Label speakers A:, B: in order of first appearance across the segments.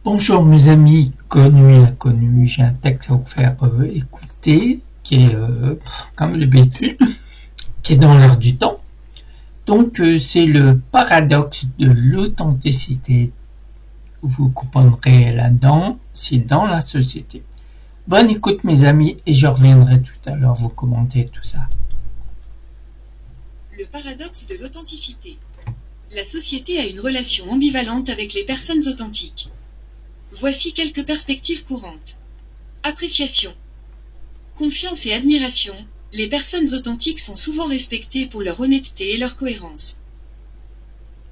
A: Bonjour mes amis connus et inconnus, j'ai un texte à vous faire écouter qui est, comme d'habitude, qui est dans l'air du temps. Donc c'est le paradoxe de l'authenticité. Vous comprendrez là-dedans, c'est dans la société. Bonne écoute mes amis et je reviendrai tout à l'heure vous commenter tout ça.
B: Le paradoxe de l'authenticité. La société a une relation ambivalente avec les personnes authentiques. Voici quelques perspectives courantes. Appréciation. Confiance et admiration. Les personnes authentiques sont souvent respectées pour leur honnêteté et leur cohérence.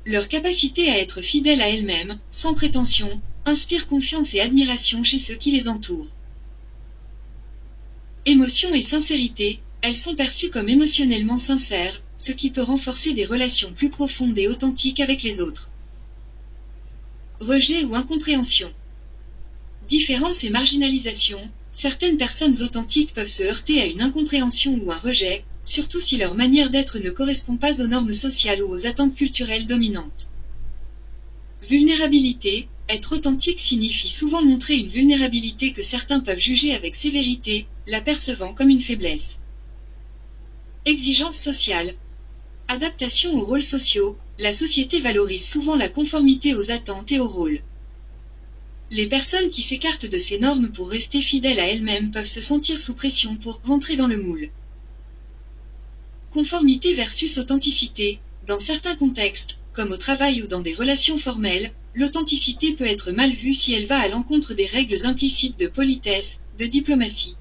B: Leur capacité à être fidèles à elles-mêmes, sans prétention, inspire confiance et admiration chez ceux qui les entourent. Émotion et sincérité. Elles sont perçues comme émotionnellement sincères, ce qui peut renforcer des relations plus profondes et authentiques avec les autres. Rejet ou incompréhension. Différence et marginalisation. Certaines personnes authentiques peuvent se heurter à une incompréhension ou un rejet, surtout si leur manière d'être ne correspond pas aux normes sociales ou aux attentes culturelles dominantes. Vulnérabilité. Être authentique signifie souvent montrer une vulnérabilité que certains peuvent juger avec sévérité, la percevant comme une faiblesse. Exigence sociale. Adaptation aux rôles sociaux. La société valorise souvent la conformité aux attentes et aux rôles. Les personnes qui s'écartent de ces normes pour rester fidèles à elles-mêmes peuvent se sentir sous pression pour rentrer dans le moule. Conformité versus authenticité. Dans certains contextes, comme au travail ou dans des relations formelles, l'authenticité peut être mal vue si elle va à l'encontre des règles implicites de politesse, de diplomatie.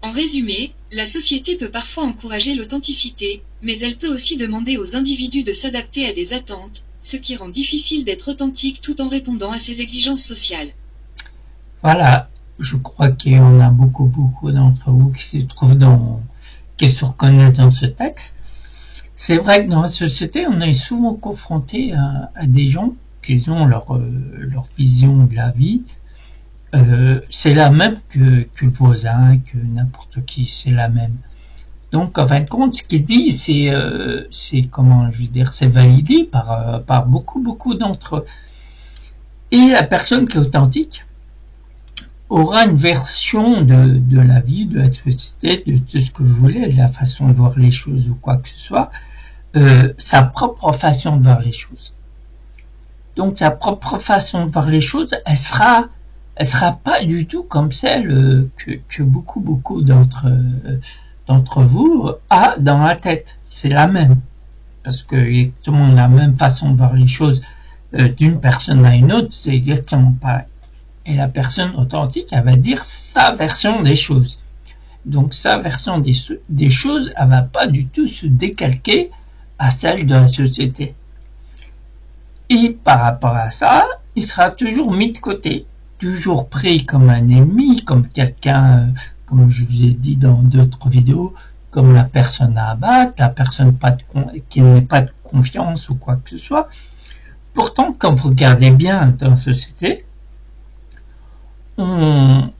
B: En résumé, la société peut parfois encourager l'authenticité, mais elle peut aussi demander aux individus de s'adapter à des attentes, ce qui rend difficile d'être authentique tout en répondant à ces exigences sociales.
A: Voilà, je crois qu'il y en a beaucoup d'entre vous qui se reconnaissent dans ce texte. C'est vrai que dans la société, on est souvent confronté à des gens qui ont leur vision de la vie. C'est la même que le voisin, que n'importe qui, c'est la même. Donc, en fin de compte, ce qu'il dit, c'est validé par beaucoup d'entre eux. Et la personne qui est authentique aura une version de la vie, de la société, de ce que vous voulez, de la façon de voir les choses ou quoi que ce soit, sa propre façon de voir les choses. Donc, sa propre façon de voir les choses, elle sera pas du tout comme celle que beaucoup d'entre vous a dans la tête. C'est la même. Parce que exactement la même façon de voir les choses d'une personne à une autre, c'est exactement pareil. Et la personne authentique, elle va dire sa version des choses. Donc sa version des choses, elle va pas du tout se décalquer à celle de la société. Et par rapport à ça, il sera toujours mis de côté. Toujours pris comme un ennemi, comme quelqu'un, comme je vous ai dit dans d'autres vidéos, comme la personne à abattre, la personne qui n'a pas de confiance ou quoi que ce soit. Pourtant, quand vous regardez bien dans la société, on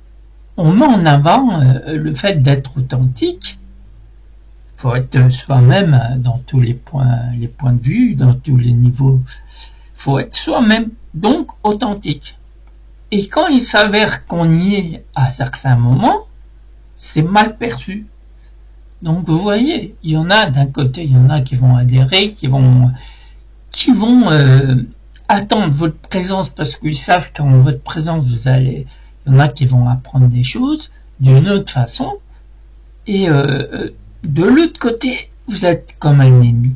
A: met en avant le fait d'être authentique. Il faut être soi-même dans tous les points de vue, dans tous les niveaux. Il faut être soi-même, donc authentique. Et quand il s'avère qu'on y est à certains moments, c'est mal perçu. Donc vous voyez, il y en a d'un côté, il y en a qui vont adhérer, qui vont attendre votre présence parce qu'ils savent qu'en votre présence il y en a qui vont apprendre des choses d'une autre façon. Et de l'autre côté, vous êtes comme un ennemi.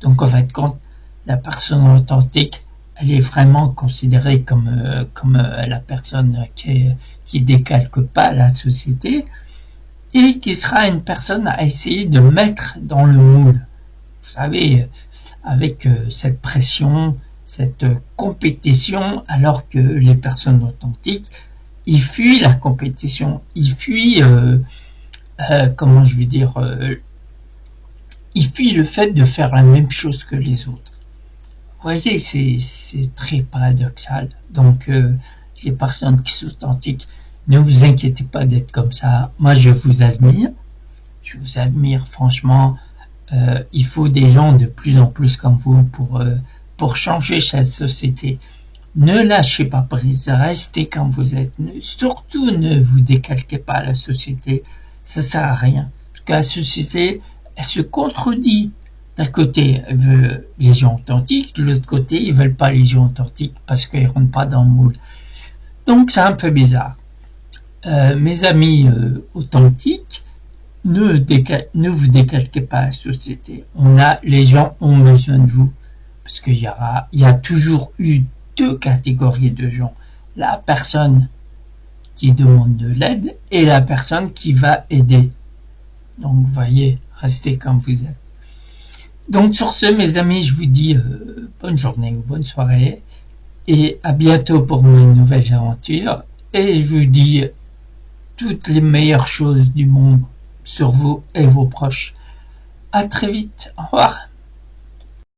A: Donc en fait, quand la personne authentique, elle est vraiment considérée comme la personne qui décalque pas la société et qui sera une personne à essayer de mettre dans le moule. Vous savez, avec cette pression, cette compétition, alors que les personnes authentiques, ils fuient la compétition, ils fuient, ils fuient le fait de faire la même chose que les autres. Vous voyez, c'est très paradoxal. Donc, les personnes qui sont authentiques, ne vous inquiétez pas d'être comme ça. Moi, je vous admire. Je vous admire, franchement. Il faut des gens de plus en plus comme vous pour changer cette société. Ne lâchez pas prise, restez comme vous êtes. Surtout ne vous décalquez pas à la société, ça sert à rien. Parce que la société, elle se contredit. D'un côté, elle veut les gens authentiques, de l'autre côté, ils veulent pas les gens authentiques parce qu'ils rentrent pas dans le moule. Donc c'est un peu bizarre. Mes amis authentiques, ne vous décalquez pas à la société. Les gens ont besoin de vous. Parce qu'il y a toujours eu deux catégories de gens. La personne qui demande de l'aide et la personne qui va aider. Donc, vous voyez, restez comme vous êtes. Donc, sur ce, mes amis, je vous dis bonne journée ou bonne soirée et à bientôt pour une nouvelle aventure. Et je vous dis toutes les meilleures choses du monde sur vous et vos proches. À très vite. Au revoir.